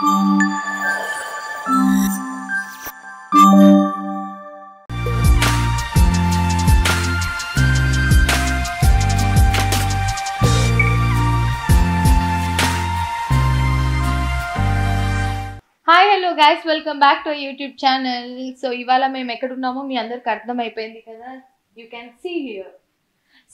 Hi hello guys, welcome back to YouTube channel. So ఇవాళ మేము ఎక్కడున్నామో మీ అందరికి అర్థమైపోయింది కదా, you can see here.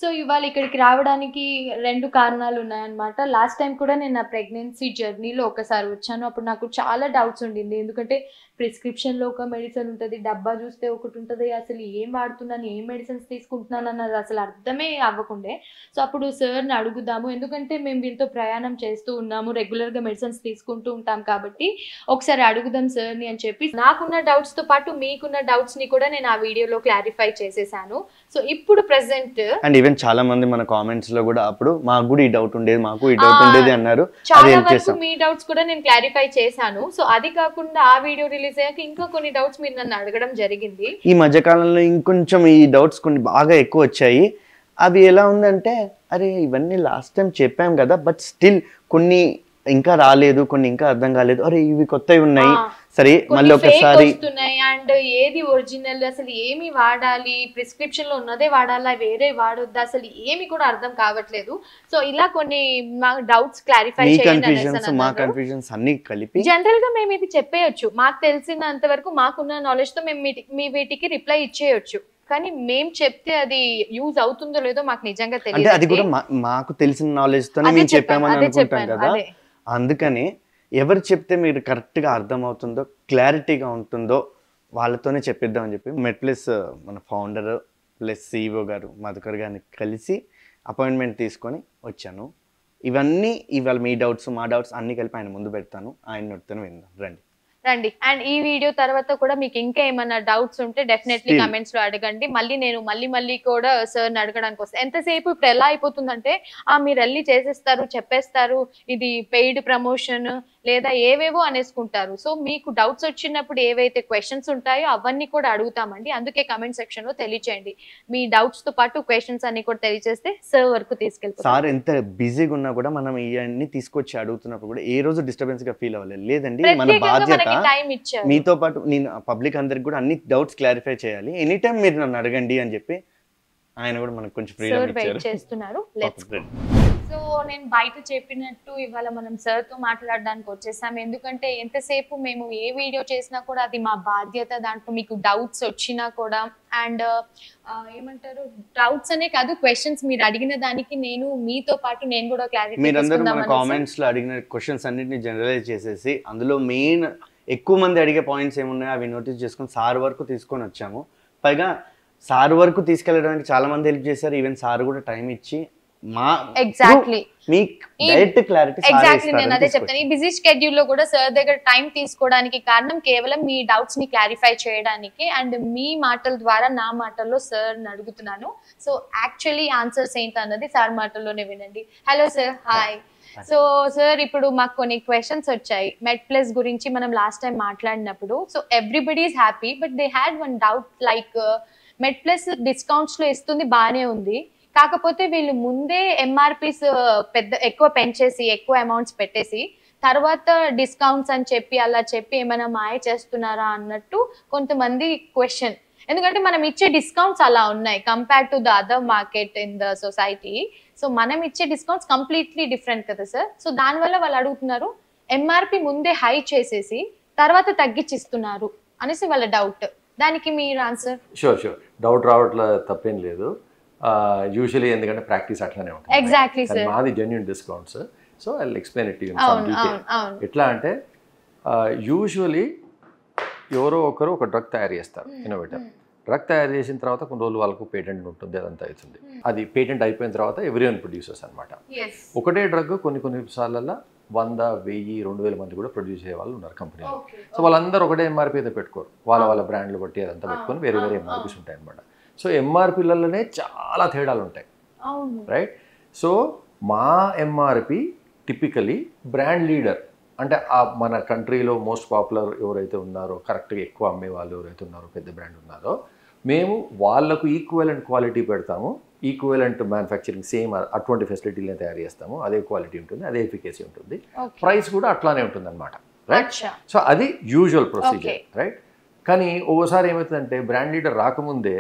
So ఇవాళ ఇక్కడికి రావడానికి 2 కారణాలు ఉన్నాయన్నమాట. లాస్ట్ టైం కూడా నేను నా ప్రెగ్నెన్సీ జర్నీలో ఒకసారి వచ్చాను. అప్పుడు నాకు చాలా డౌట్స్ ఉండింది, ఎందుకంటే ప్రిస్క్రిప్షన్లో ఒక మెడిసిన్ ఉంటుంది, డబ్బా చూస్తే ఒకటి ఉంటుంది, అసలు ఏం వాడుతున్నాను, ఏం మెడిసిన్స్ తీసుకుంటున్నాను అన్నది అసలు అర్థమే అవ్వకుండే. సో అప్పుడు సార్ని అడుగుదాము, ఎందుకంటే మేము వీళ్ళతో ప్రయాణం చేస్తూ ఉన్నాము, రెగ్యులర్గా మెడిసిన్స్ తీసుకుంటూ ఉంటాం కాబట్టి ఒకసారి అడుగుదాం సార్ని అని చెప్పి నాకున్న డౌట్స్తో పాటు మీకున్న డౌట్స్ని కూడా నేను ఆ వీడియోలో క్లారిఫై చేసేసాను. సో ఇప్పుడు ప్రెసెంట్ అండ్ ఈవెన్ చాలా మంది మన కామెంట్స్ లో కూడా అప్పుడు మాకు కూడా ఈ డౌట్ ఉండేది, మాకు ఈ డౌట్ ఉండేది అన్నారు. చాలా వరకు మీ డౌట్స్ కూడా నేను క్లారిఫై చేశాను. సో అది కాకుండా ఆ వీడియో రిలీజ్ అయ్యాక ఇంకా కొన్ని డౌట్స్ మీరు నన్ను అడగడం జరిగింది. ఈ మధ్య కాలంలో ఇంకొంచెం ఈ డౌట్స్ కొన్ని బాగా ఎక్కువ వచ్చాయి. అవి ఎలా ఉందంటే, అరే ఇవన్నీ లాస్ట్ టైం చెప్పాం కదా, బట్ స్టిల్ కొన్ని ఇంకా రాలేదు, కొన్ని ఇంకా అర్థం కాలేదు, అరే ఇవి కొత్తవి ఉన్నాయి, సరే మళ్ళీ ఒకసారి అండ్ ఏది ఒరిజినల్, అసలు ఏమి వాడాలి, ప్రిస్క్రిప్షన్ లో ఉన్నదే వాడాలా, వేరే వాడొద్దా, అసలు ఏమి కూడా అర్థం కావట్లేదు. సో ఇలా కొన్ని డౌట్స్ క్లారిఫై చేయండి. మా కన్ఫ్యూజన్స్ అన్ని కలిపి జనరల్ గా మేము ఇది చెప్పేయచ్చు, మాకు తెలిసినంత వరకు మాకున్న నాలెడ్జ్ తో మేము మీ వీటికి రిప్లై ఇచ్చేయచ్చు. కానీ మేము చెప్తే అది యూజ్ అవుతుందో లేదో మాకు నిజంగా తెలియదు. అది కూడా మాకు తెలిసిన నాలెడ్జ్ తోనే మేము చెప్పామని అనుకుంటాం కదా. అందుకని ఎవరు చెప్తే మీరు కరెక్ట్గా అర్థమవుతుందో, క్లారిటీగా ఉంటుందో వాళ్ళతోనే చెప్పిద్దామని చెప్పి మెడ్ప్లస్ మన ఫౌండర్ ప్లస్ సిఇఓ గారు మధుకర్ గారిని కలిసి అపాయింట్మెంట్ తీసుకొని వచ్చాను. ఇవన్నీ ఇవాళ మీ డౌట్స్ మా డౌట్స్ అన్ని కలిపి ఆయన ముందు పెడతాను, ఆయన నోటితోనే విందాం రండి. అండ్ ఈ వీడియో తర్వాత కూడా మీకు ఇంకా ఏమైనా డౌట్స్ ఉంటే డెఫినెట్లీ కమెంట్స్ లో అడగండి. నేను మళ్ళీ కూడా సార్ని అడగడానికి వస్తాను. ఎంతసేపు ఇప్పుడు ఎలా అయిపోతుందంటే, మీరు వెళ్ళి చేసేస్తారు, చెప్పేస్తారు, ఇది పెయిడ్ ప్రమోషన్ లేదా ఏవేవో అనేసుకుంటారు. సో మీకు డౌట్స్ వచ్చినప్పుడు ఏవైతే క్వశ్చన్స్ ఉంటాయో అవన్నీ కూడా అడుగుతామండి. అందుకే కమెంట్ సెక్షన్ లో తెలియచేయండి. మీ డౌట్స్ తో పాటు క్వశ్చన్స్ అన్ని కూడా తెలియచేస్తే సార్ వరకు తీసుకెళ్తారు. సార్ ఎంత బిజీగా ఉన్నా కూడా మనం ఇవన్నీ తీసుకొచ్చి అడుగుతున్నప్పుడు కూడా ఏ రోజు డిస్టర్బెన్స్ గా ఫీల్ అవ్వలేదు. లేదండి, మన బాధ్యత మీతో పాటు నేను పబ్లిక్ అందరికి కూడా అన్ని డౌట్స్ క్లారిఫై చేయాలి, ఎనీ టైం మీరు నన్ను అడగండి అని చెప్పి ఆయన కూడా మనకు కొంచెం ఫ్రీడమ్ ఇచ్చేస్తున్నారు. సో నేను బయట చెప్పినట్టు ఇవాళ మనం సార్తో మాట్లాడడానికి వచ్చేసాం. ఎందుకంటే ఎంతసేపు మేము ఏ వీడియో చేసినా కూడా అది మా బాధ్యత. దాంట్లో మీకు డౌట్స్ వచ్చినా కూడా అండ్ ఏమంటారు, డౌట్స్ అనే కాదు, క్వశ్చన్స్ మీరు అడిగిన దానికి నేను మీతో పాటు నేను కూడా క్లారిటీ మీరందరూ మన కామెంట్స్ లో అడిగిన క్వశ్చన్స్ అన్నిటిని జనరలైజ్ చేసేసి అందులో మెయిన్ ఎక్కువ మంది అడిగే పాయింట్స్ ఏమున్నాయో అవి నోటీస్ చేసుకొని సార్ వరకు తీసుకొని వచ్చాము. పైగా సార్ వరకు తీసుకెళ్ళడానికి చాలా మంది హెల్ప్ చేశారు. ఈవెన్ సార్ కూడా టైం ఇచ్చి నేను అదే చెప్తాను. ఈ బిజీ షెడ్యూల్ లో కూడా సార్ దగ్గర టైం తీసుకోవడానికి కారణం కేవలం మీ డౌట్స్ ని క్లారిఫై చేయడానికి అండ్ మీ మాటల ద్వారా నా మాటల్లో సార్ అడుగుతున్నాను. సో యాక్చువల్లీ ఆన్సర్స్ ఏంటన్నది సార్ మాటల్లోనే వినండి. Hello sir, hi. So sir ఇప్పుడు మాకు కొన్ని క్వశ్చన్స్ వచ్చాయి మెడ్ప్లస్ గురించి. మనం లాస్ట్ టైం మాట్లాడినప్పుడు so everybody is happy, but they had one doubt, like MedPlus discounts లో ఇస్తుంది, బానే ఉంది, కాకపోతే వీళ్ళు ముందే ఎంఆర్పీస్ ఎక్కువ పెంచేసి ఎక్కువ అమౌంట్స్ పెట్టేసి తర్వాత డిస్కౌంట్స్ అని చెప్పి అలా చెప్పి ఏమైనా మాయ చేస్తున్నారా అన్నట్టు కొంతమంది క్వశ్చన్. ఎందుకంటే మనం ఇచ్చే డిస్కౌంట్స్ అలా ఉన్నాయి compare to the other market in the society. So మనం ఇచ్చే డిస్కౌంట్స్ కంప్లీట్లీ డిఫరెంట్ కదా సార్. సో దానివల్ల వాళ్ళు అడుగుతున్నారు, ఎంఆర్పి ముందే హై చేసేసి తర్వాత తగ్గించిస్తున్నారు అనేసి వాళ్ళ డౌట్. దానికి మీరు ఆన్సర్? షూర్ డౌట్ రావట్లే, తప్పేం లేదు. యూజువల్లీ ఎందుకంటే ప్రాక్టీస్ అట్లానే ఉంటుంది. ఎగ్జాక్ట్లీ సార్, మాది genuine discounts. So I will explain it in some detail. ఎట్లా అంటే యూజువల్లీ ఎవరో ఒకరు ఒక డ్రగ్ తయారు చేస్తారు, ఇన్నోవేటర్. డ్రగ్ తయారు చేసిన తర్వాత కొన్ని రోజులు వాళ్ళకు పేటెంట్ ఉంటుంది, అదంతా అవుతుంది. అది పేటెంట్ అయిపోయిన తర్వాత ఎవ్రీవన్ ప్రొడ్యూసర్స్ అనమాట. ఒకటే డ్రగ్ కొన్ని సార్లలో 100, 1000, 2000 మంది కూడా ప్రొడ్యూస్ చేసే వాళ్ళు ఉన్నారు కంపెనీలో. సో వాళ్ళందరూ ఒకటే ఎంఆర్పీ అయితే పెట్టుకోరు, వాళ్ళ బ్రాండ్లు బట్టి అదంతా పెట్టుకొని వేరే ఎంఆర్పీస్ ఉంటాయి అనమాట. సో ఎంఆర్పీలలోనే చాలా తేడాలు ఉంటాయి, రైట్? సో మా ఎంఆర్పి టిపికలీ బ్రాండ్ లీడర్, అంటే మన కంట్రీలో మోస్ట్ పాపులర్ ఎవరైతే ఉన్నారో, కరెక్ట్గా ఎక్కువ అమ్మే వాళ్ళు ఎవరైతే ఉన్నారో, పెద్ద బ్రాండ్ ఉన్నారో, మేము వాళ్ళకు ఈక్వలెంట్ క్వాలిటీ పెడతాము, ఈక్వలెంట్ మ్యానుఫ్యాక్చరింగ్ సేమ్ అటువంటి ఫెసిలిటీలనే తయారు చేస్తాము. అదే క్వాలిటీ ఉంటుంది, అదే ఎఫికసీ ఉంటుంది, ప్రైస్ కూడా అట్లానే ఉంటుంది అనమాట. రైట్. సో అది యూజువల్ ప్రొసీజర్, రైట్. కానీ ఓసారి ఏమవుతుందంటే బ్రాండ్ లీడర్ రాకముందే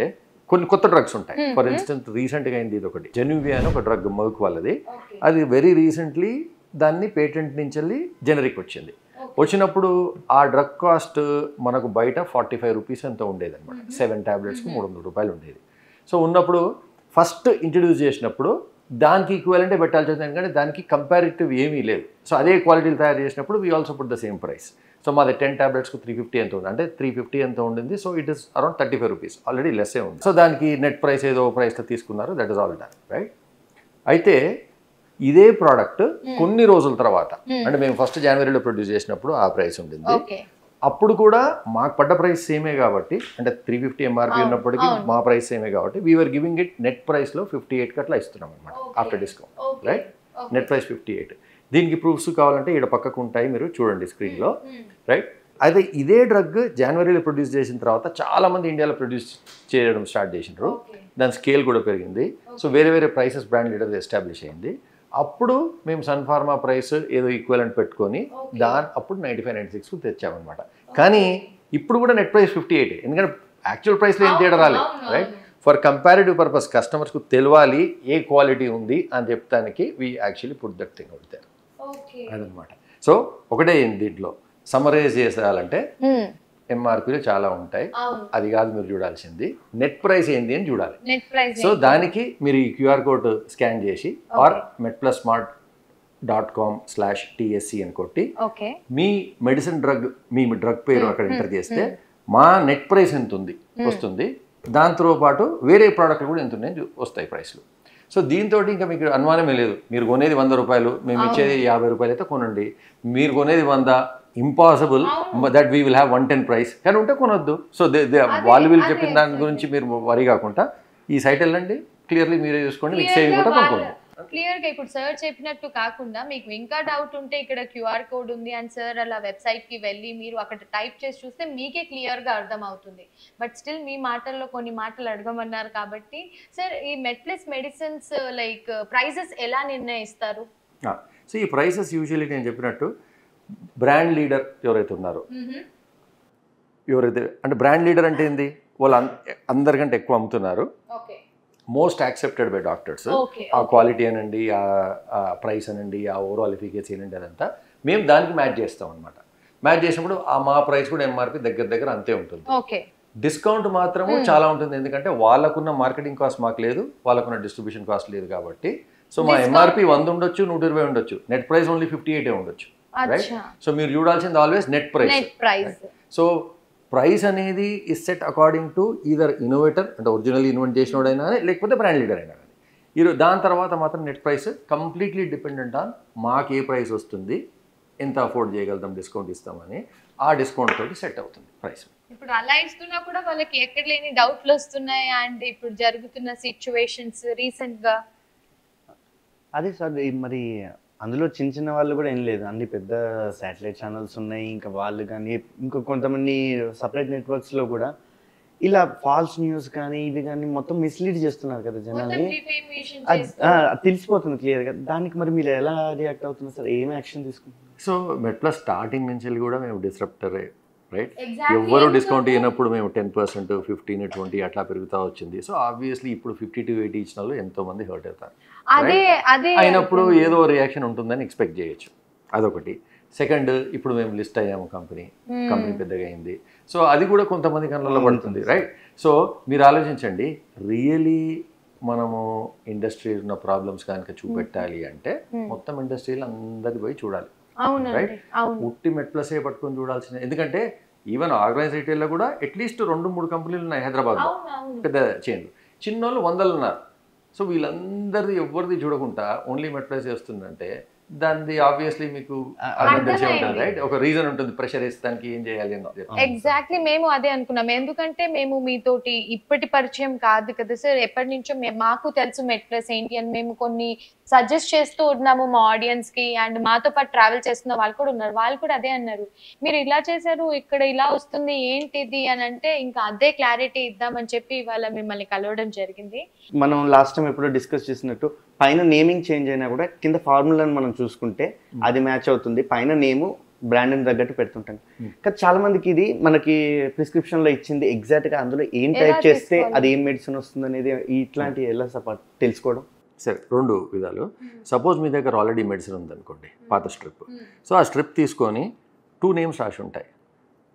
కొన్ని కొత్త డ్రగ్స్ ఉంటాయి. ఫర్ ఇన్స్టెన్స్ రీసెంట్గా అయింది ఇది ఒకటి, జెన్యువియా అని ఒక డ్రగ్ మర్క్ వాళ్ళది. అది వెరీ రీసెంట్లీ దాన్ని పేటెంట్ నుంచి వెళ్ళి జెనరిక్ వచ్చింది. వచ్చినప్పుడు ఆ డ్రగ్ కాస్ట్ మనకు బయట 45 రూపీస్ ఎంతో ఉండేది అనమాట. 7 టాబ్లెట్స్కి 300 రూపాయలు ఉండేది. సో ఉన్నప్పుడు ఫస్ట్ ఇంట్రడ్యూస్ చేసినప్పుడు దానికి ఈక్వలెంటే పెట్టాల్సి వచ్చింది, ఎందుకంటే దానికి కంపారిటివ్ ఏమీ లేదు. సో అదే క్వాలిటీలు తయారు చేసినప్పుడు we also put the same price. So మాది 10 టాబ్లెట్స్కి 350 ఎంత ఉంది అంటే 350 ఎంత ఉండింది. So it is around 35 rupees, already లెస్సే ఉంది. సో దానికి నెట్ ప్రైస్ ఏదో ప్రైస్లో తీసుకున్నారు, that is all done, right. అయితే ఇదే ప్రోడక్ట్ కొన్ని రోజుల తర్వాత, అంటే మేము ఫస్ట్ జనవరిలో ప్రొడ్యూస్ చేసినప్పుడు ఆ ప్రైస్ ఉండింది. అప్పుడు కూడా మాకు పడ్డ ప్రైస్ సేమే కాబట్టి, అంటే 350 ఎంఆర్పీ ఉన్నప్పటికీ మా ప్రైస్ సేమే కాబట్టి వీఆర్ గివింగ్ ఇట్ నెట్ ప్రైస్లో 58 అట్లా ఇస్తున్నాం అనమాట after discount, right. Net price 58. దీనికి ప్రూఫ్స్ కావాలంటే ఇక్కడ పక్కకు ఉంటాయి, మీరు చూడండి స్క్రీన్లో, రైట్. అయితే ఇదే డ్రగ్ జనవరిలో ప్రొడ్యూస్ చేసిన తర్వాత చాలామంది ఇండియాలో ప్రొడ్యూస్ చేయడం స్టార్ట్ చేసినారు. దాని స్కేల్ కూడా పెరిగింది. సో వేరే వేరే ప్రైసెస్ బ్రాండ్ లీడర్ ఎస్టాబ్లిష్ అయింది. అప్పుడు మేము సన్ ఫార్మా ప్రైస్ ఏదో ఈక్వలెంట్ పెట్టుకొని అప్పుడు 95-96కు తెచ్చామన్నమాట. కానీ ఇప్పుడు కూడా నెట్ ప్రైస్ 58, ఎందుకంటే యాక్చువల్ ప్రైస్లో ఏం తేడా రాలేదు, రైట్. ఫర్ కంపారిటివ్ పర్పస్ కస్టమర్స్కు తెలియాలి ఏ క్వాలిటీ ఉంది అని చెప్తానికి we actually put that thing out there, అదనమాట. సో ఒకటే దీంట్లో సమరైజ్ చేసేయాలంటే ఎంఆర్పీలు చాలా ఉంటాయి, అది కాదు మీరు చూడాల్సింది నెట్ ప్రైస్ ఏంది అని చూడాలి. సో దానికి మీరు ఈ క్యూఆర్ కోడ్ స్కాన్ చేసి ఆర్ medplusmart.com/TSC అని కొట్టి మీ మెడిసిన్ డ్రగ్ మీ డ్రగ్ పేరు అక్కడ ఎంటర్ చేస్తే మా నెట్ ప్రైస్ ఎంత ఉంది వస్తుంది. దాంతో పాటు వేరే ప్రోడక్ట్లు కూడా ఎంత ఉన్నాయని వస్తాయి ప్రైస్లు. సో దీంతో ఇంకా మీకు అనుమానమే లేదు, మీరు కొనేది 100 రూపాయలు, మేము ఇచ్చేది 50 రూపాయలు అయితే కొనండి. మీరు కొనేది 100, impossible that we will have 110 price, కానీ ఉంటే కొనొద్దు. సో వాళ్ళు వీళ్ళు చెప్పిన దాని గురించి మీరు వరి కాకుండా ఈ సైట్ వెళ్ళండి, క్లియర్లీ మీరే చూసుకోండి, మీకు సేవ్ కూడా కొనుక్కోండి. క్లియర్ గా ఇప్పుడు సార్ చెప్పినట్టు కాకుండా మీకు ఇంకా డౌట్ ఉంటే ఇక్కడ క్యూఆర్ కోడ్ ఉంది అండ్ సార్ అలా వెబ్సైట్ కి వెళ్ళి మీరు అక్కడ టైప్ చేసి చూస్తే మీకే క్లియర్ గా అర్థం అవుతుంది. బట్ స్టిల్ మీ మాటల్లో కొన్ని మాటలు అడగమన్నారు కాబట్టి సార్ ఈ మెడ్ప్లస్ మెడిసిన్స్ లైక్ ప్రైసెస్ ఎలా నిర్ణయిస్తారు? సో ఈ ప్రైసెస్ యూజువల్లీ నేను చెప్పినట్టు బ్రాండ్ లీడర్ ఎవరైతే ఉన్నారో, ఎవరైతే అంటే బ్రాండ్ లీడర్ అంటే ఏంది, వాళ్ళు అందరికంటే ఎక్కువ అమ్ముతున్నారు, మోస్ట్ యాక్సెప్టెడ్ బై డాక్టర్స్, ఆ క్వాలిటీ అనండి, ఆ ప్రైస్ అనండి, ఆ ఓవరాల్ ఎఫికసీ అనండి, అదంతా మేము దానికి మ్యాచ్ చేస్తాం అనమాట. మ్యాచ్ చేసినప్పుడు మా ప్రైస్ కూడా ఎంఆర్పి దగ్గర అంతే ఉంటుంది. డిస్కౌంట్ మాత్రము చాలా ఉంటుంది, ఎందుకంటే వాళ్ళకున్న మార్కెటింగ్ కాస్ట్ మాకు లేదు, వాళ్ళకున్న డిస్ట్రిబ్యూషన్ కాస్ట్ లేదు కాబట్టి. సో మా ఎంఆర్పి 100 ఉండొచ్చు, 120 ఉండొచ్చు, నెట్ ప్రైస్ ఓన్లీ 58 ఉండొచ్చు, రైట్. సో మీరు చూడాల్సింది always net price. So price అనేది is set according to either innovator, అంటే ఒరిజినల్ ఇన్వెంట్ చేసినోడైనా లేకపోతే బ్రాండ్ లీడర్ అయినా కానీ. దాని తర్వాత మాత్రం net price completely dependent on మాకు ఏ ప్రైస్ వస్తుంది, ఎంత అఫోర్డ్ చేయగలుగుతాం, డిస్కౌంట్ ఇస్తామని ఆ డిస్కౌంట్ తోటి సెట్ అవుతుంది ప్రైస్. ఇప్పుడు అలా ఇస్తున్నా కూడా వాళ్ళకి ఎక్కడ లేని డౌట్లు వస్తున్నాయి అండ్ ఇప్పుడు జరుగుతున్న సిచ్యువేషన్స్ రీసెంట్ గా అదే సార్. మరి అందులో చిన్న చిన్న వాళ్ళు కూడా ఏం లేదు, అన్ని పెద్ద శాటిలైట్ ఛానల్స్ ఉన్నాయి, ఇంకా వాళ్ళు కానీ ఇంకో కొంతమంది సపరేట్ నెట్వర్క్స్లో కూడా ఇలా ఫాల్స్ న్యూస్ కానీ ఇవి కానీ మొత్తం మిస్లీడ్ చేస్తున్నారు కదా జనాన్ని, తెలిసిపోతుంది క్లియర్గా. దానికి మరి మీరు ఎలా రియాక్ట్ అవుతున్నారు సార్, ఏం యాక్షన్ తీసుకుంటున్నారు? సో మెడ్ప్లస్ స్టార్టింగ్ నుంచి కూడా మేము డిస్రప్టరే, రైట్. ఎవరు డిస్కౌంట్ ఇవ్వనప్పుడు మేము 10%, 15, 20 అట్లా పెరుగుతూ వచ్చింది. సో ఆబ్వియస్లీ ఇప్పుడు 50 to 80 ఇచ్చిన వాళ్ళు ఎంతో మంది హర్ట్ అవుతారు. అయినప్పుడు ఏదో రియాక్షన్ ఉంటుందని ఎక్స్పెక్ట్ చేయొచ్చు, అదొకటి. సెకండ్, ఇప్పుడు మేము లిస్ట్ అయ్యాము, కంపెనీ పెద్దగా అయింది, సో అది కూడా కొంతమంది కళ్ళలో పడుతుంది, రైట్. సో మీరు ఆలోచించండి, రియలీ మనము ఇండస్ట్రీ ఉన్న ప్రాబ్లమ్స్ కనుక చూపెట్టాలి అంటే మొత్తం ఇండస్ట్రీలో అందరికి పోయి చూడాలి, రైట్. ఉట్టి మెడ్ప్లస్ పట్టుకొని చూడాల్సిందే, ఎందుకంటే ఈవెన్ ఆర్గనైజ్ రిటైల్లో కూడా అట్లీస్ట్ 2-3 కంపెనీలు ఉన్నాయి హైదరాబాద్లో, పెద్ద చైన్లు. చిన్నోళ్ళు 100 ఉన్నారు. సో వీళ్ళందరిది ఎవరిది చూడకుండా ఓన్లీ మెడ్ప్లస్ చేస్తుందంటే దాన్ని ఆబ్వియస్లీ మీకు తెలిసే ఉంటుంది, రైట్. ఒక రీజన్ ఉంటుంది, ప్రెషర్ వేస్తానికి ఏం చేయాలి అని. ఎగ్జాక్ట్లీ మేము అదే అనుకున్నాం, ఎందుకంటే మేము మీతోటి ఇప్పటి పరిచయం కాదు కదా సార్, ఎప్పటి నుంచో మాకు తెలుసు మెడ్ప్లస్ ఏంటి అని. మేము కొన్ని సజెస్ట్ చేస్తూ ఉన్నాము మా ఆడియన్స్ కి, అండ్ మాతో పాటు ట్రావెల్ చేస్తున్న వాళ్ళు కూడా ఉన్నారు, వాళ్ళు కూడా అదే అన్నారు, మీరు ఇలా చేశారు, ఇక్కడ ఇలా వస్తుంది ఏంటిది అని అంటే ఇంకా అదే క్లారిటీ ఇద్దామని చెప్పి ఇవాళ మిమ్మల్ని కలవడం జరిగింది. మనం లాస్ట్ టైం ఎప్పుడో డిస్కస్ చేసినట్టు పైన నేమింగ్ చేంజ్ అయినా కూడా కింద ఫార్ములాని మనం చూసుకుంటే అది మ్యాచ్ అవుతుంది. పైన నేము బ్రాండ్ తగ్గట్టు పెడుతుంటాను. కానీ చాలా మందికి ఇది మనకి ప్రిస్క్రిప్షన్ లో ఇచ్చింది ఎగ్జాక్ట్ గా అందులో ఏం టైప్ చేస్తే అది ఏం మెడిసిన్ వస్తుంది అనేది ఇట్లాంటి ఎలా తెలుసుకోవడం? సరే, 2 విధాలు. సపోజ్ మీ దగ్గర ఆల్రెడీ మెడిసిన్ ఉందనుకోండి, పాత స్ట్రిప్. సో ఆ స్ట్రిప్ తీసుకొని 2 నేమ్స్ రాసి ఉంటాయి.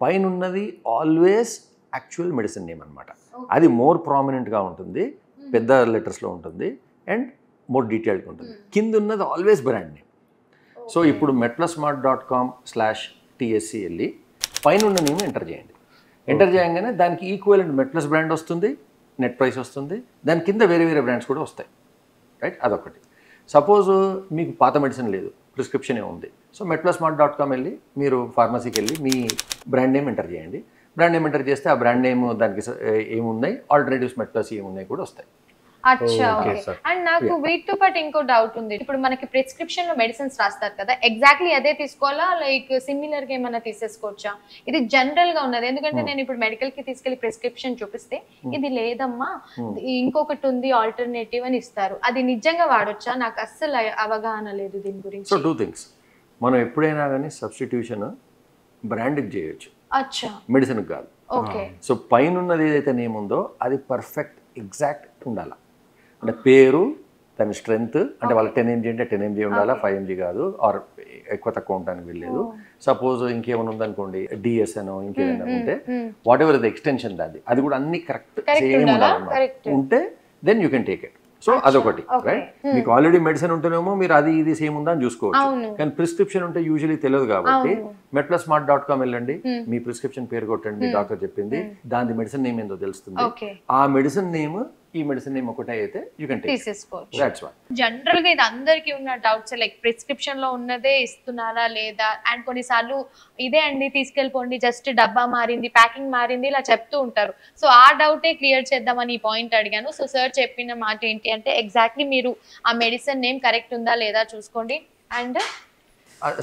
పైన ఉన్నది ఆల్వేస్ యాక్చువల్ మెడిసిన్ నేమ్ అనమాట. అది మోర్ ప్రామినెంట్గా ఉంటుంది, పెద్ద లెటర్స్లో ఉంటుంది అండ్ మోర్ డీటెయిల్డ్గా ఉంటుంది. కింద ఉన్నది ఆల్వేస్ బ్రాండ్ నేమ్. సో ఇప్పుడు metlessmart.com/TSC వెళ్ళి పైన ఉన్న నేమ్ ఎంటర్ చేయండి. ఎంటర్ చేయగానే దానికి ఈక్వలెంట్ మెట్లస్ బ్రాండ్ వస్తుంది, నెట్ ప్రైస్ వస్తుంది, దాని కింద వేరే వేరే బ్రాండ్స్ కూడా వస్తాయి. రైట్, అదొకటి. సపోజ్ మీకు పాత మెడిసిన్ లేదు, ప్రిస్క్రిప్షనే ఉంది. సో metlessmart.com వెళ్ళి మీరు ఫార్మసీకి వెళ్ళి మీ బ్రాండ్ నేమ్ ఎంటర్ చేయండి. బ్రాండ్ నేమ్ ఎంటర్ చేస్తే ఆ బ్రాండ్ నేమ్ దానికి ఏమున్నాయి, ఆల్టర్నేటివ్స్ మెట్లస్ ఏమున్నాయి కూడా వస్తాయి. అచ్చా, ఓకే. అండ్ నాకు వీటితో పాటు ఇంకో డౌట్ ఉంది. ఇప్పుడు మనకి ప్రిస్క్రిప్షన్ లో మెడిసిన్స్ రాస్తారు కదా, ఎగ్జాక్ట్లీ అదే తీసుకోవాలా లైక్ సిమిలర్ గా ఏమైనా తీసేసుకోవచ్చా? ఇది జనరల్ గా ఉన్నది. ఎందుకంటే నేను ఇప్పుడు మెడికల్ కి తీసుకెళ్లి ప్రిస్క్రిప్షన్ చూపిస్తే ఇది లేదమ్మా ఇంకొకటి ఉంది ఆల్టర్నేటివ్ అని ఇస్తారు. అది నిజంగా వాడొచ్చా? నాకు అస్సలు అవగాహన లేదు దీని గురించి. సో 2 things, మనం ఎప్పుడైనా కానీ సబ్స్టిట్యూషన్ బ్రాండ్కి చేయొచ్చు, అచ్చా, మెడిసిన్కి కాదు. ఓకే. సో పైన ఉన్నది ఏదైతే నేమ్ ఉందో అది పర్ఫెక్ట్ ఎగ్జాక్ట్ ఉండాలి. అంటే పేరు, దాని స్ట్రెంగ్త్, అంటే వాళ్ళ 10 mg అంటే 10 mg ఉండాలా, 5 mg కాదు, ఆర్ ఎక్కువ తక్కువ ఉండడానికి వెళ్ళలేదు. సపోజ్ ఇంకేమైనా ఉందనుకోండి, డిఎస్ అనో ఇంకేమైనా ఉంటే వాట్ ఎవర్ ది ఎక్స్టెన్షన్ దాన్ని, అది కూడా అన్ని కరెక్ట్ సేమ్ ఉండాలన్నమాట. ఉంటే then you can take it. So అదొకటి. రైట్, మీకు ఆల్రెడీ మెడిసిన్ ఉంటేనేమో మీరు అది ఇది సేమ్ ఉందా అని చూసుకోవచ్చు. కానీ ప్రిస్క్రిప్షన్ ఉంటే యూజువలీ తెలియదు కాబట్టి metlessmart.com వెళ్ళండి, మీ ప్రిస్క్రిప్షన్ పేరు కొట్టండి, మీ డాక్టర్ చెప్పింది, దాని మెడిసిన్ నేమ్ ఏందో తెలుస్తుంది. ఆ మెడిసిన్ నేమ్ ఈ మెడిసిన్ నేమ్ ఒకటే అయితే యూ కెన్ తీసేసుకోవచ్చు. That's why. జనరల్ గా ఇది అందరికి ఉన్న డౌట్స్, లైక్ ప్రిస్క్రిప్షన్ లో ఉన్నదే ఇస్తున్నారా లేదా, అండ్ కొన్నిసార్లు ఇదే అండి తీసుకెళ్ళిపోండి, జస్ట్ డబ్బా మారింది, ప్యాకింగ్ మారింది, ఇలా చెప్తూ ఉంటారు. సో ఆ డౌటే క్లియర్ చేద్దామని ఈ పాయింట్ అడిగాను. సో సార్ చెప్పిన మాట ఏంటి అంటే ఎగ్జాక్ట్లీ మీరు ఆ మెడిసిన్ నేమ్ కరెక్ట్ ఉందా లేదా చూసుకోండి, అండ్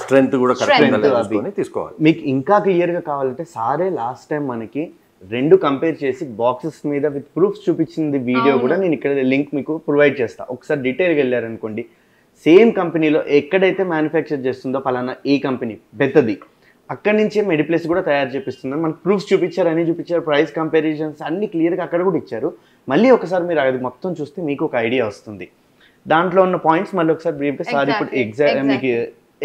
స్ట్రెంగ్త్ కూడా కరెక్ట్ తీసుకోవాలి. మీకు ఇంకా క్లియర్ గా కావాలంటే సారే లాస్ట్ టైం మనకి 2 కంపేర్ చేసి బాక్సెస్ మీద విత్ ప్రూఫ్స్ చూపించింది వీడియో కూడా నేను ఇక్కడ లింక్ మీకు ప్రొవైడ్ చేస్తా. ఒకసారి డీటెయిల్గా వెళ్ళారనుకోండి, సేమ్ కంపెనీలో ఎక్కడైతే మ్యానుఫ్యాక్చర్ చేస్తుందో పలానా ఈ కంపెనీ పెద్దది, అక్కడి నుంచే మెడిప్లస్ కూడా తయారు చేపిస్తుందని మనకు ప్రూఫ్స్ చూపించారు, అన్ని చూపించారు, ప్రైస్ కంపారిజన్స్ అన్ని క్లియర్గా అక్కడ కూడా ఇచ్చారు. మళ్ళీ ఒకసారి మీరు అది మొత్తం చూస్తే మీకు ఒక ఐడియా వస్తుంది. దాంట్లో ఉన్న పాయింట్స్ మళ్ళీ ఒకసారి బ్రీఫ్గా సార్ ఇప్పుడు మీకు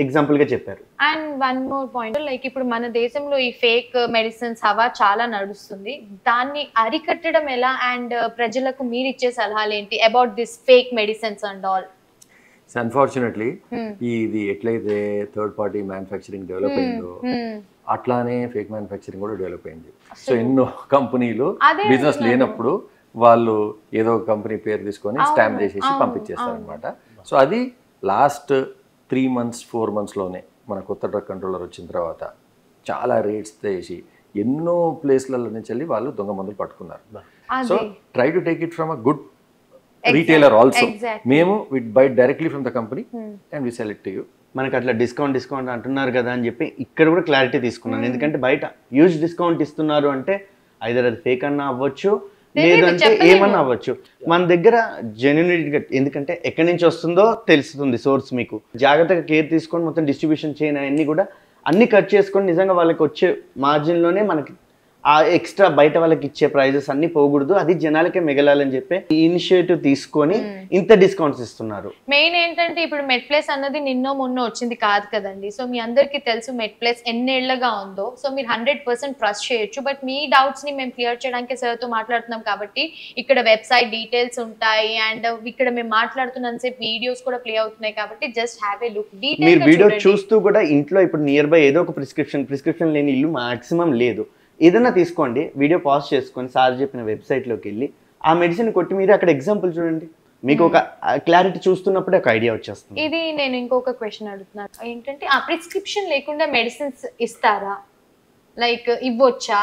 ఎగ్జాంపుల్ గా చెప్పారు. అండ్ 1 more పాయింట్, లైక్ ఇప్పుడు మన దేశంలో ఈ ఫేక్ మెడిసిన్స్ హవా చాలా నడుస్తుంది, దాన్ని అరికట్టడం ఎలా, అండ్ ప్రజలకు మీరు ఇచ్చే సలహాలు ఏంటి about this fake medicines and all? Unfortunately ఇది ఎట్లయితే థర్డ్ పార్టీ మ్యానుఫ్యాక్చరింగ్ డెవలప్ అయిందో అట్లానే ఫేక్ మ్యానుఫ్యాక్చరింగ్ కూడా డెవలప్ అయింది. సో ఎన్నో కంపెనీలు బిజినెస్ లేనప్పుడు వాళ్ళు ఏదో కంపెనీ పేరు తీసుకొని స్టాంప్ చేసేసి పంపించేస్తారు అనమాట. సో అది లాస్ట్ 3 months 4 monthsలోనే మన కొత్త డ్రగ్ కంట్రోలర్ వచ్చిన తర్వాత చాలా రేట్స్ చేసి ఎన్నో ప్లేస్లలో నుంచి వెళ్ళి వాళ్ళు దొంగ మందులు పట్టుకున్నారు. So try to take it from a good retailer also. మేము we buy directly from the company and we sell it to you. మనకి అట్లా డిస్కౌంట్ అంటున్నారు కదా అని చెప్పి ఇక్కడ కూడా క్లారిటీ తీసుకున్నాను. ఎందుకంటే బయట హ్యూజ్ డిస్కౌంట్ ఇస్తున్నారు అంటే ఐదర్ అది ఫేక్ అన్నా అవ్వచ్చు, లేదంటే ఏమన్నా అవ్వచ్చు. మన దగ్గర జెన్యూనిటీగా, ఎందుకంటే ఎక్కడి నుంచి వస్తుందో తెలుస్తుంది సోర్స్. మీకు జాగ్రత్తగా కేర్ తీసుకొని మొత్తం డిస్ట్రిబ్యూషన్ చేయని అన్ని కూడా అన్ని కట్ చేసుకొని నిజంగా వాళ్ళకి వచ్చే మార్జిన్లోనే మనకి ఆ ఎక్స్ట్రా బయట వాళ్ళకి ఇచ్చే ప్రైజెస్ అన్ని పోకూడదు, అది జనాలకే మిగలాలని చెప్పి ఈ ఇనిషియేటివ్ తీసుకొని ఇంత డిస్కౌంట్స్ ఇస్తున్నారు. మెయిన్ ఏంటంటే ఇప్పుడు మెట్ప్లేస్ అన్నది నిన్నో మొన్న వచ్చింది కాదు కదండి. సో మీ అందరికీ తెలుసు మెట్ప్లేస్ ఎన్నేళ్లగా ఉందో. సో మీరు 100% ట్రస్ట్ చేయొచ్చు. బట్ మీ డౌట్స్ ని మేము క్లియర్ చేయడానికి సార్తో మాట్లాడుతున్నాం కాబట్టి ఇక్కడ వెబ్సైట్ డీటెయిల్స్ ఉంటాయి, అండ్ ఇక్కడ మేము మాట్లాడుతున్నంతసేపు వీడియోస్ కూడా ప్లే అవుతున్నాయి కాబట్టి జస్ట్ హ్యావ్ ఏ లుక్. మీరు వీడియో చూస్తూ కూడా ఇంట్లో ఇప్పుడు నియర్ బై ఏదో ఒక ప్రిస్క్రిప్షన్ లేని ఇల్లు మాక్సిమం లేదు. ఏదైనా తీసుకోండి, వీడియో పాజ్ చేసుకొని సార్ చెప్పిన వెబ్సైట్లోకి వెళ్ళి ఆ మెడిసిన్ కొట్టి మీరు అక్కడ ఎగ్జాంపుల్ చూడండి, మీకు ఒక క్లారిటీ చూస్తున్నప్పుడే ఒక ఐడియా వచ్చేస్తుంది. ఇది నేను ఇంకొక క్వశ్చన్ అడుగుతున్నాను ఏంటంటే, ఆ ప్రిస్క్రిప్షన్ లేకుండా మెడిసిన్స్ ఇస్తారా, లైక్ ఇవ్వచ్చా,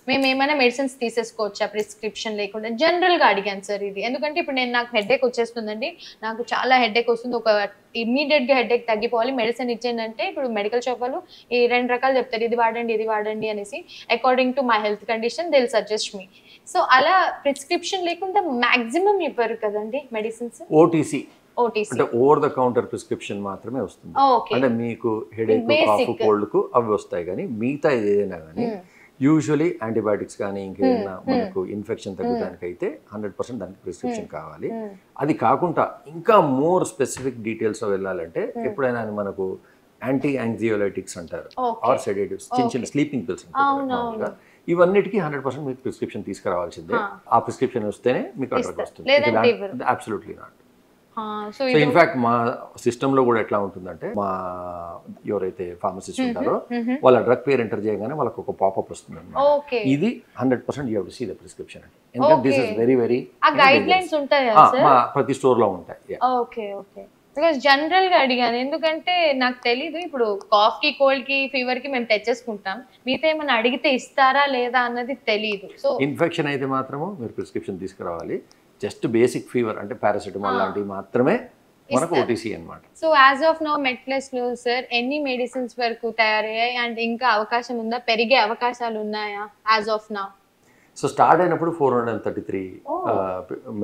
మేము ఏమైనా మెడిసిన్స్ తీసేసుకోవచ్చా ప్రిస్క్రిప్షన్ లేకుండా? జనరల్గా అడిగాను సార్ ఇది. ఎందుకంటే ఇప్పుడు నాకు హెడేక్ వచ్చేస్తుందండి, నాకు చాలా హెడేక్ వస్తుంది, ఒక ఇమ్మీడియట్గా హెడేక్ తగ్గిపోవాలి, మెడిసిన్ ఇచ్చేయండి. ఇప్పుడు మెడికల్ షాప్ వాళ్ళు ఈ 2 రకాలు చెప్తారు, ఇది వాడండి అనేసి. According to my health condition they will suggest me. So అలా ప్రిస్క్రిప్షన్ లేకుండా మాక్సిమం ఇవ్వరు కదండి మెడిసిన్స్. ఓటీసీ ఓటీసీ అంటే ఓవర్ ద కౌంటర్ ప్రిస్క్రిప్షన్ మాత్రమే వస్తుంది. అంటే మీకు హెడేక్, కాఫ్, కోల్డ్ కు అవి వస్తాయి, కానీ మిగతా ఏదైనా కానీ యూజువలీ యాంటీబయాటిక్స్ కానీ ఇంకేదైనా మనకు ఇన్ఫెక్షన్ తగ్గడానికి అయితే 100% దానికి ప్రిస్క్రిప్షన్ కావాలి. అది కాకుండా ఇంకా మోర్ స్పెసిఫిక్ డీటెయిల్స్ వెళ్ళాలంటే ఎప్పుడైనా మనకు యాంటీ యాంగ్జియోలైటిక్స్ అంటారు, ఆర్ సెడేటివ్స్, చిన్న చిన్న స్లీపింగ్ పిల్స్ అంటారు, ఇవన్నిటికీ 100% మీకు ప్రిస్క్రిప్షన్ తీసుకురావాల్సిందే. ఆ ప్రిస్క్రిప్షన్ వస్తేనే మీకు డ్రగ్ వస్తుంది. Absolutely not. సో ఇన్ఫాక్ట్ మా సిస్టమ్ లో కూడా ఎట్లా ఉంటుందంటే, మా ఎవరైతే ఫార్మసిస్ట్ ఉంటారో వాళ్ళ డ్రగ్ పేరు ఎంటర్ చేయగానే వాళ్ళకి ఒక పాపప్ వస్తుంది అన్నమాట. ఇది 100% you have to see the prescription. ఎందుకంటే this is very very guidelines ఉంటాయి మా ప్రతి స్టోర్ లో ఉంటాయి. Okay okay. బికాస్ జనరల్ గా అడిగాను, ఎందుకంటే నాకు తెలీదు, ఇప్పుడు కాఫ్ కి, కోల్డ్ కి, ఫీవర్ కి మేము తెచ్చేసుకుంటాం, మీతో ఏమైనా అడిగితే ఇస్తారా లేదా అన్నది తెలీదు. సో ఇన్ఫెక్షన్ అయితే మాత్రము మీరు ప్రిస్క్రిప్షన్ తీసుకురావాలి. జస్ట్ బేసిక్ ఫీవర్ అంటే పారాసిటమాల్ లాంటివి మాత్రమే మనకు ఓటీసీ అన్నమాట. సో యాజ్ ఆఫ్ నౌ మెట్ప్లస్ లో సార్ ఎన్ని మెడిసిన్స్ వరకు తయారయ్యాయి అండ్ ఇంకా అవకాశం ఉందా, పెరిగే అవకాశాలు ఉన్నాయా as of now? So start అయినప్పుడు 433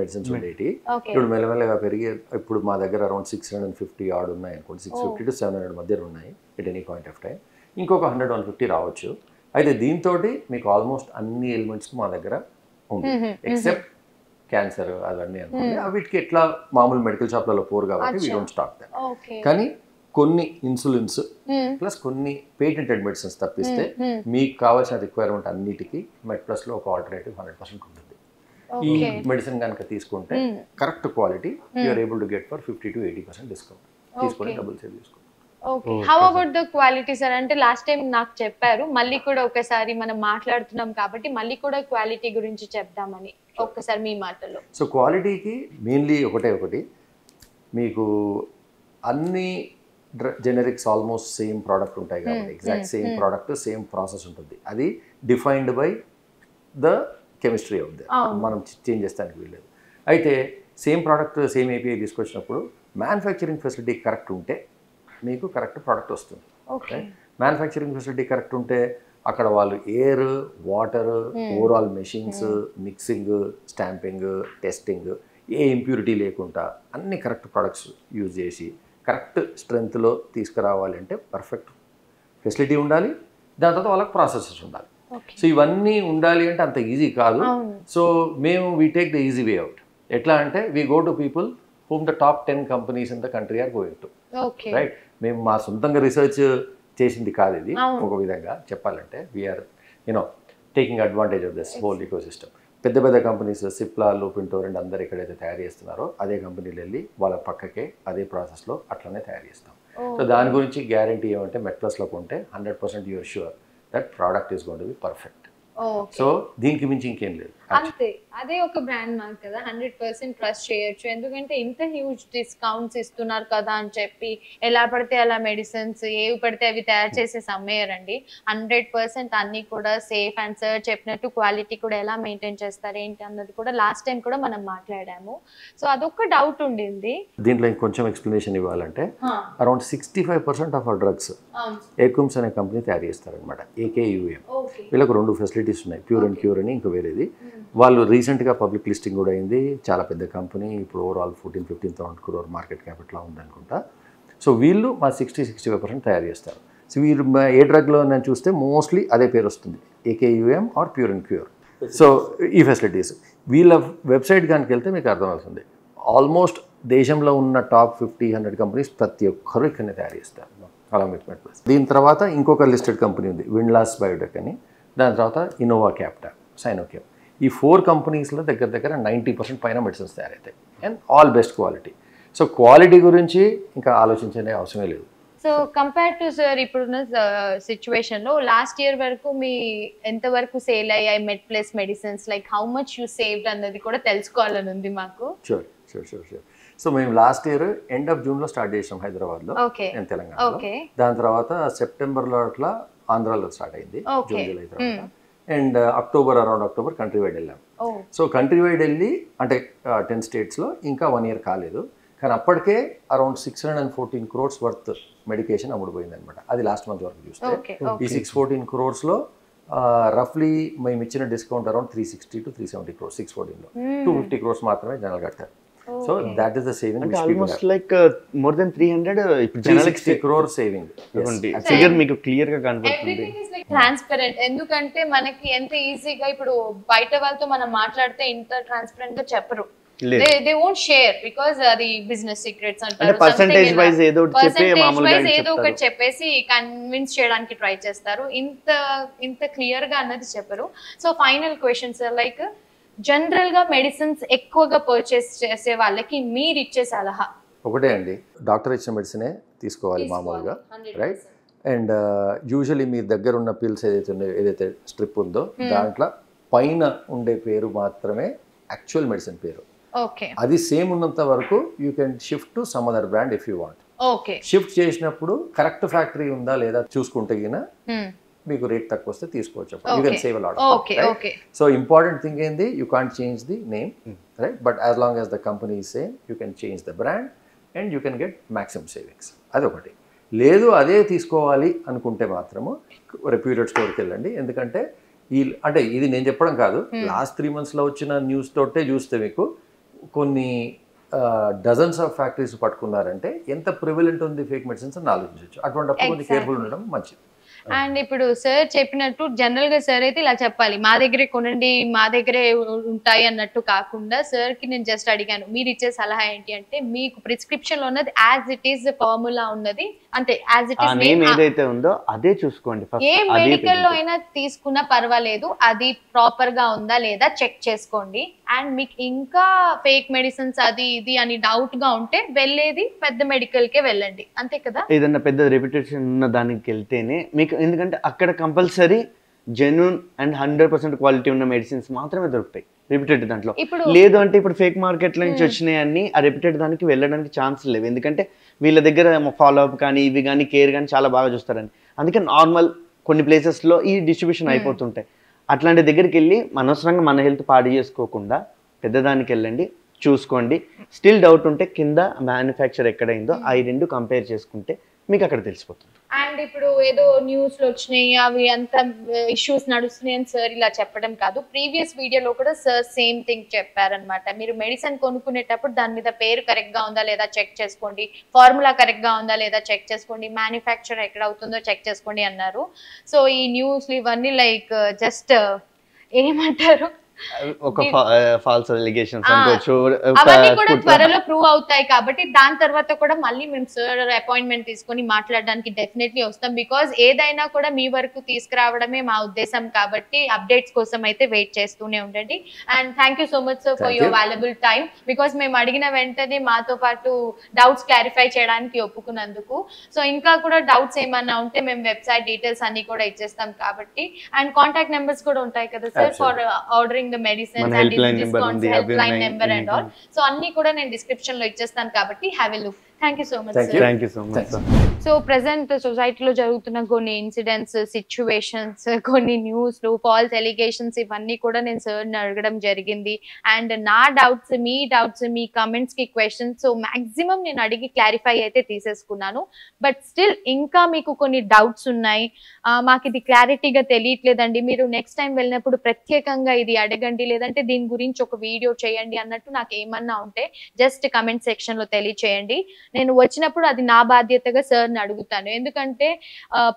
మెడిసిన్స్ ఉండేవి. ఇప్పుడు మెల్లమెల్లగా పెరిగి ఇప్పుడు మా దగ్గర అరౌండ్ 650 ఆడ్ ఉన్నాయి అనుకోండి. 650 to 700 మధ్య ఉన్నాయి at any point of time. ఇంకొక 100-150 రావచ్చు. అయితే దీంతో మీకు ఆల్మోస్ట్ అన్ని ఎలిమెంట్స్ మా దగ్గర ఉంది, ఎక్సెప్ట్ క్యాన్సర్ అవన్నీ అనుకోండి. వీటికి ఎట్లా మామూలు మెడికల్ షాప్లలో పోరు కాబట్టి వీ డోంట్ స్టాక్ దట్. కానీ కొన్ని ఇన్సులిన్స్ ప్లస్ కొన్ని పేటెంటెడ్ మెడిసిన్స్ తప్పిస్తే మీకు కావాల్సిన రిక్వైర్మెంట్ అన్నిటికీ మెట్ప్లస్ లో ఒక ఆల్టర్నేటివ్ 100% ఉంటుంది. ఈ మెడిసిన్ కనుక తీసుకుంటే correct quality you're able to get for 50 to 80% discount తీసుకొని డబుల్ సేల్ చేసుకోండి. Okay. How about the quality sir? అంటే లాస్ట్ టైం నాకు చెప్పారు, మళ్ళీ కూడా ఒకసారి మనం మాట్లాడుతున్నాం కాబట్టి మళ్ళీ కూడా క్వాలిటీ గురించి చెప్దామని ఒక్కసారి మీ మాటల్లో. సో క్వాలిటీకి మెయిన్లీ ఒకటి, మీకు అన్ని జెనరిక్స్ ఆల్మోస్ట్ సేమ్ ప్రోడక్ట్ ఉంటాయి కాబట్టి exact same product same process ఉంటుంది. అది defined by the chemistry of the, మనం చేంజ్ చేస్తానికి వీల్లేదు. అయితే సేమ్ ప్రోడక్ట్ సేమ్ ఏపీఐ తీసుకొచ్చినప్పుడు మ్యానుఫ్యాక్చరింగ్ ఫెసిలిటీ కరెక్ట్ ఉంటే మీకు కరెక్ట్ ప్రోడక్ట్ వస్తుంది. మ్యానుఫ్యాక్చరింగ్ ఫెసిలిటీ కరెక్ట్ ఉంటే అక్కడ వాళ్ళు air, water, overall machines, mixing, stamping, testing, ఏ ఇంప్యూరిటీ లేకుండా అన్ని కరెక్ట్ ప్రొడక్ట్స్ యూజ్ చేసి కరెక్ట్ స్ట్రెంగ్త్లో తీసుకురావాలంటే పర్ఫెక్ట్ ఫెసిలిటీ ఉండాలి. దాని తర్వాత వాళ్ళకి ప్రాసెసెస్ ఉండాలి. సో ఇవన్నీ ఉండాలి అంటే అంత ఈజీ కాదు. సో మేము we take the easy way out. ఎట్లా అంటే we go to people whom the top 10 companies in the country are going to. Right. మేము మా సొంతంగా రీసెర్చ్ చేసింది కాదు ఇది. ఒక విధంగా చెప్పాలంటే we're taking advantage of this whole ecosystem. పెద్ద పెద్ద కంపెనీస్ సిప్లా, లూపిన్, టోరెంట్ అందరు ఎక్కడైతే తయారు చేస్తున్నారో అదే కంపెనీలు వెళ్ళి వాళ్ళ పక్కకే అదే ప్రాసెస్లో అట్లనే తయారు చేస్తాం. సో దాని గురించి గ్యారంటీ ఏమంటే మెట్ప్లస్లో కొంటే 100% you're sure that product is going to be perfect. So దీనికి మించి ఇంకేం లేదు. అంతే, అదే ఒక బ్రాండ్ మార్క్ కదా, 100% ట్రస్ట్ చేయొచ్చు. ఎందుకంటే ఇంత హ్యూజ్ డిస్కౌంట్స్ ఇస్తున్నారు కదా అని చెప్పి ఎలా పడితే అలా మెడిసిన్స్ ఏవి పడితే అవి తయారు చేసేసి అమ్మేయరండి. 100% అన్ని కూడా సేఫ్ అండ్ సార్ చెప్పినట్టు క్వాలిటీ కూడా ఎలా మెయింటైన్ చేస్తారు ఏంటి అన్నది కూడా లాస్ట్ టైం కూడా మనం మాట్లాడాము. సో అదొక డౌట్ ఉండింది. దీంట్లో ఇంకొంచెం ఎక్స్ప్లెనేషన్ ఇవ్వాలంటే అరౌండ్ 65% ఆఫ్ అవర్ డ్రగ్స్ ఏకుమ్స్ అనే కంపెనీ తయారు చేస్తారనమాట. AKUM. వీళ్ళకు 2 ఫెసిలిటీస్ ఉన్నాయి, ప్యూర్ అండ్ క్యూర్ అని, ఇంకో వేరేది. వాళ్ళు రీసెంట్గా పబ్లిక్ లిస్టింగ్ కూడా అయింది. చాలా పెద్ద కంపెనీ, ఇప్పుడు ఓవరాల్ 14-15,000 crore మార్కెట్ క్యాపిటల్ ఉందనుకుంటా. సో వీళ్ళు మా 60-65% తయారు చేస్తారు. సో వీళ్ళు ఏ డ్రగ్లో నేను చూస్తే మోస్ట్లీ అదే పేరు వస్తుంది, AKUM are pure and cure. So ఈ ఫెసిలిటీస్ వీళ్ళ వెబ్సైట్ కనుక వెళ్తే మీకు అర్థమవుతుంది. ఆల్మోస్ట్ దేశంలో ఉన్న టాప్ 50-100 కంపెనీస్ ప్రతి ఒక్కరు ఇక్కడనే తయారు చేస్తారు అలాంగ్ విత్ మెట్ప్లస్. దీని తర్వాత ఇంకొక లిస్టెడ్ కంపెనీ ఉంది, విన్లాస్ బయోటెక్ అని. దాని తర్వాత ఇన్నోవా క్యాప్టా, సైనోకేమ్. ఈ 4 కంపెనీస్లో దగ్గర 90% పైన మెడిసిన్స్ తయారవుతాయి and all best quality. So quality గురించి ఇంకా ఆలోచించే అవసరమే లేదు. సో కంపేర్ టు సార్ ఇప్పుడున్న సిచ్యువేషన్లో లాస్ట్ ఇయర్ వరకు మీ ఎంతవరకు సేల్ అయ్యాయి MedPlus medicines, like how much you saved అన్నది కూడా తెలుసుకోవాలని ఉంది మాకు. షూర్. సో మేము లాస్ట్ ఇయర్ ఎండ్ ఆఫ్ జూన్లో స్టార్ట్ చేసాం హైదరాబాద్లో, నేను తెలంగాణలో. దాని తర్వాత సెప్టెంబర్లో అట్లా ఆంధ్రాలో స్టార్ట్ అయింది, జూన్ జూలై తర్వాత. And around October country wide వెళ్ళాం. సో కంట్రీ వైడ్ వెళ్ళి అంటే 10 స్టేట్స్లో ఇంకా 1 year కాలేదు, కానీ అప్పటికే అరౌండ్ 614 crores వర్త్ మెడికేషన్ అమ్ముడుపోయింది అనమాట. అది లాస్ట్ మంత్ వరకు చూస్తే. ఈ 614 crores రఫ్లీ మేము ఇచ్చిన discount around 360 to 370 crores. 614లో 250 crores మాత్రమే జనాలు కట్టారు. So that is the saving. Almost like more than 300 ఇప్పుడు 360 crore సేవింగ్ ఫిగర్ మీకు క్లియర్ గా కనబడుతుంది. Everything is like transparent. ఎందుకంటే మనకి ఎంత ఈజీగా ఇప్పుడు బయట వాళ్ళతో మనం మాట్లాడితే ఇంత ట్రాన్స్పరెంట్ గా చెప్పరు. they won't share because అది బిజినెస్ సీక్రెట్స్ అంటారు. పర్సెంటేజ్ వైస్ ఏదో ఒకటి చెప్పి మామూలుగా ఏదో ఒకటి చెప్పేసి కన్విన్స్ చేయడానికి ట్రై చేస్తారు. ఇంత క్లియర్ గా అన్నది చెప్పరు. So final question sir, like general గా మెడిసిన్స్ ఎక్కువగా పర్చేస్ చేసే వాళ్ళకి మీరు ఇచ్చే సలహా? ఒకటే అండి, డాక్టర్ ఇచ్చిన మెడిసినే తీసుకోవాలి మామూలుగా, రైట్? అండ్ యూజువలీ మీ దగ్గర ఉన్న పిల్స్ ఏదైతే స్ట్రిప్ ఉందో దాంట్లో పైన ఉండే పేరు మాత్రమే యాక్చువల్ మెడిసిన్ పేరు. అది సేమ్ ఉన్నంత వరకు you can shift to some other brand if you want. Shift చేసినప్పుడు కరెక్ట్ ఫ్యాక్టరీ ఉందా లేదా చూసుకుంటే గిన మీకు రేట్ తక్కువ వస్తే తీసుకోవచ్చు. You can save a lot. So important thing ఏంది, you can't change the name, right? But as long as the company is same you can change the brand and you can get maximum savings. అదొకటి. లేదు అదే తీసుకోవాలి అనుకుంటే మాత్రము reputed స్టోర్కి వెళ్ళండి. ఎందుకంటే అంటే ఇది నేను చెప్పడం కాదు, లాస్ట్ 3 monthsలో వచ్చిన న్యూస్ తోటే చూస్తే మీకు కొన్ని డజన్స్ ఆఫ్ ఫ్యాక్టరీస్ పట్టుకున్నారంటే ఎంత ప్రివిలెంట్ ఉంది ఫేక్ మెడిసిన్స్ అని ఆలోచించవచ్చు. అటువంటిప్పుడు కొంచెం కేర్ఫుల్ ఉండడం మంచిది. అండ్ ఇప్పుడు సార్ చెప్పినట్టు జనరల్ గా సార్ అయితే ఇలా చెప్పాలి, మా దగ్గరే కొనండి, మా దగ్గరే ఉంటాయి అన్నట్టు కాకుండా, సార్ కి నేను జస్ట్ అడిగాను మీరు ఇచ్చే సలహా ఏంటి అంటే, మీకు ప్రిస్క్రిప్షన్ లో ఉన్నది యాజ్ ఇట్ ఈస్ ఫార్ములా ఉన్నది అంతే, యాజ్ ఇట్ ఈస్ ఏదైతే ఉందో అదే చూసుకోండి. ఏ మెడికల్ లో అయినా తీసుకున్నా పర్వాలేదు, అది ప్రాపర్ గా ఉందా లేదా చెక్ చేసుకోండి. అండ్ మీకు ఇంకా ఫేక్ మెడిసిన్స్ అది ఇది అని డౌట్ గా ఉంటే వెళ్ళేది పెద్ద మెడికల్ కే వెళ్ళండి, అంతే కదా? ఏదన్నా పెద్ద రెప్యుటేషన్ ఉన్న దానికి వెళ్తేనే మీకు, ఎందుకంటే అక్కడ కంపల్సరీ జెన్యూన్ అండ్ 100% క్వాలిటీ ఉన్న మెడిసిన్స్ మాత్రమే దొరుకుతాయి రెప్యూటెడ్ దాంట్లో. లేదు అంటే ఇప్పుడు ఫేక్ మార్కెట్ లో నుంచి వచ్చినాయి అన్ని ఆ రెప్యూటెడ్ దానికి వెళ్ళడానికి ఛాన్స్ లేవు. ఎందుకంటే వీళ్ళ దగ్గర ఫాలో అప్ కానీ ఇవి కానీ కేర్ కానీ చాలా బాగా చూస్తారని. అందుకే నార్మల్ కొన్ని ప్లేసెస్ లో ఈ డిస్ట్రిబ్యూషన్ అయిపోతుంటాయి. అట్లాంటి దగ్గరికి వెళ్ళి అనవసరంగా మన హెల్త్ పాడు చేసుకోకుండా పెద్దదానికి వెళ్ళండి, చూసుకోండి. స్టిల్ డౌట్ ఉంటే కింద మ్యానుఫ్యాక్చర్ ఎక్కడైందో ఆ 2 కంపేర్ చేసుకుంటే మీకు అక్కడ తెలిసిపోతుంది. అండ్ ఇప్పుడు ఏదో న్యూస్ లో వచ్చినాయి అవి అంత ఇష్యూస్ నడుస్తున్నాయి అని సార్ ఇలా చెప్పడం కాదు, ప్రీవియస్ వీడియోలో కూడా సార్ సేమ్ థింగ్ చెప్పారనమాట. మీరు మెడిసిన్ కొనుక్కునేటప్పుడు దాని మీద పేరు కరెక్ట్ గా ఉందా లేదా చెక్ చేసుకోండి, ఫార్ములా కరెక్ట్ గా ఉందా లేదా చెక్ చేసుకోండి, మ్యానుఫ్యాక్చర్ ఎక్కడ అవుతుందో చెక్ చేసుకోండి అన్నారు. సో ఈ న్యూస్ ఇవన్నీ లైక్ జస్ట్ ఏమంటారు, ఒక ఫాల్స్ అలిగేషన్స్ అనుకోవచ్చు, అవన్నీ కూడా త్వరలో ప్రూవ్ అవుతాయి. కాబట్టి దాని తర్వాత కూడా మళ్ళీ మేము సార్ అపాయింట్మెంట్ తీసుకొని మాట్లాడడానికి డెఫినెట్లీ వస్తాం. బికాజ్ ఏదైనా కూడా మీ వరకు తీసుకురావడమే మా ఉద్దేశం. కాబట్టి అప్డేట్స్ కోసం అయితే వెయిట్ చేస్తూనే ఉండండి. And thank you so much sir for your valuable time. Because మేము అడిగిన వెంటనే మాతో పాటు డౌట్స్ క్లారిఫై చేయడానికి ఒప్పుకున్నందుకు. సో ఇంకా కూడా డౌట్స్ ఏమన్నా ఉంటే మేము వెబ్సైట్ డీటెయిల్స్ అన్ని కూడా ఇచ్చేస్తాం కాబట్టి. అండ్ కాంటాక్ట్ నెంబర్స్ కూడా ఉంటాయి కదా sir for ordering the medicines and discounts, helpline number and all. So anni kuda nen description lo ichchestanu kabatti have a look. Thank you so much sir. Thank you so much sir. So present society lo jarugutuna konni incidents, situations, konni news lo false allegations ivanni kuda nen sir ni adigadam jarigindi. And na doubts me comments ki questions so maximum nen adigi clarify aithe teeseskunnanu. But still ఇంకా మీకు కొన్ని doubts ఉన్నాయి, మాకు ఇది క్లారిటీగా తెలియట్లేదండి, మీరు next time వెళ్ళినప్పుడు ప్రత్యేకంగా ఇది అడగండి లేదంటే దీని గురించి ఒక వీడియో చేయండి అన్నట్టు నాకు ఏమన్నా ఉంటే జస్ట్ కమెంట్ సెక్షన్ లో తెలియచేయండి. నేను వచ్చినప్పుడు అది నా బాధ్యతగా సార్ని అడుగుతాను. ఎందుకంటే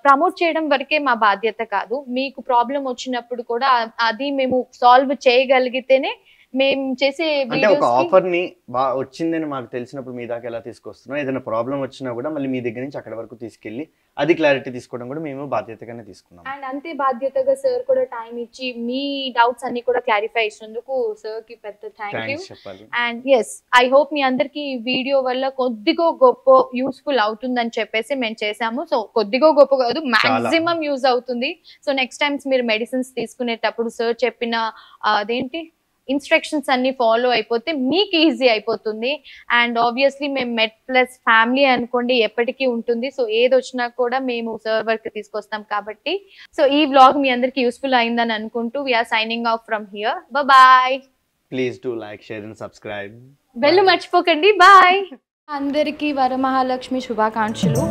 ప్రమోట్ చేయడం వరకే మా బాధ్యత కాదు, మీకు ప్రాబ్లం వచ్చినప్పుడు కూడా అది మేము సాల్వ్ చేయగలిగితేనే మేము చేసే అంటే ఒక ఆఫర్ ని వచ్చిందని మాకు తెలిసినప్పుడు మీ దాకా ఎలా తీసుకొస్తున్నాం, ఏదైనా ప్రాబ్లం వచ్చినా కూడా మళ్ళీ మీ దగ్గర నుంచి అక్కడ వరకు తీసుకెళ్ళి అది క్లారిటీ తీసుకోవడం కూడా మేము బాధ్యతగానే తీసుకున్నాం. అండ్ అంతే బాధ్యతగా సార్ కూడా టైం ఇచ్చి మీ డౌట్స్ అన్ని కూడా క్లారిఫై చేసినందుకు సార్ కి పెద్ద thank you. And as I hope మీ అందరికి ఈ వీడియో వల్ల కొద్దిగా గొప్ప యూస్ఫుల్ అవుతుందని చెప్పేసి మేము చేసాము. సో కొద్దిగా గొప్ప కాదు, మాక్సిమం యూజ్ అవుతుంది. సో నెక్స్ట్ టైమ్స్ మీరు మెడిసిన్స్ తీసుకునేటప్పుడు సార్ చెప్పిన అదేంటి ఇన్స్ట్రక్షన్స్ అన్ని ఫాలో అయిపోతే మీకు ఈజీ అయిపోతుంది. అండ్ ఆబ్వియస్లీ మేము మెడ్ ప్లస్ ఫ్యామిలీ అనుకోండి ఎప్పటికీ ఉంటుంది. సో ఏది వచ్చినా కూడా మేము సర్వర్ వర్క్ తీసుకొస్తాం కాబట్టి. సో ఈ వ్లాగ్ మీ అందరికి యూస్ఫుల్ అయిందని అనుకుంటూ we're signing off from here. Bye. Please do like, share and subscribe. Bell మర్చిపోకండి. బాయ్. అందరికీ వరమహాలక్ష్మి శుభాకాంక్షలు.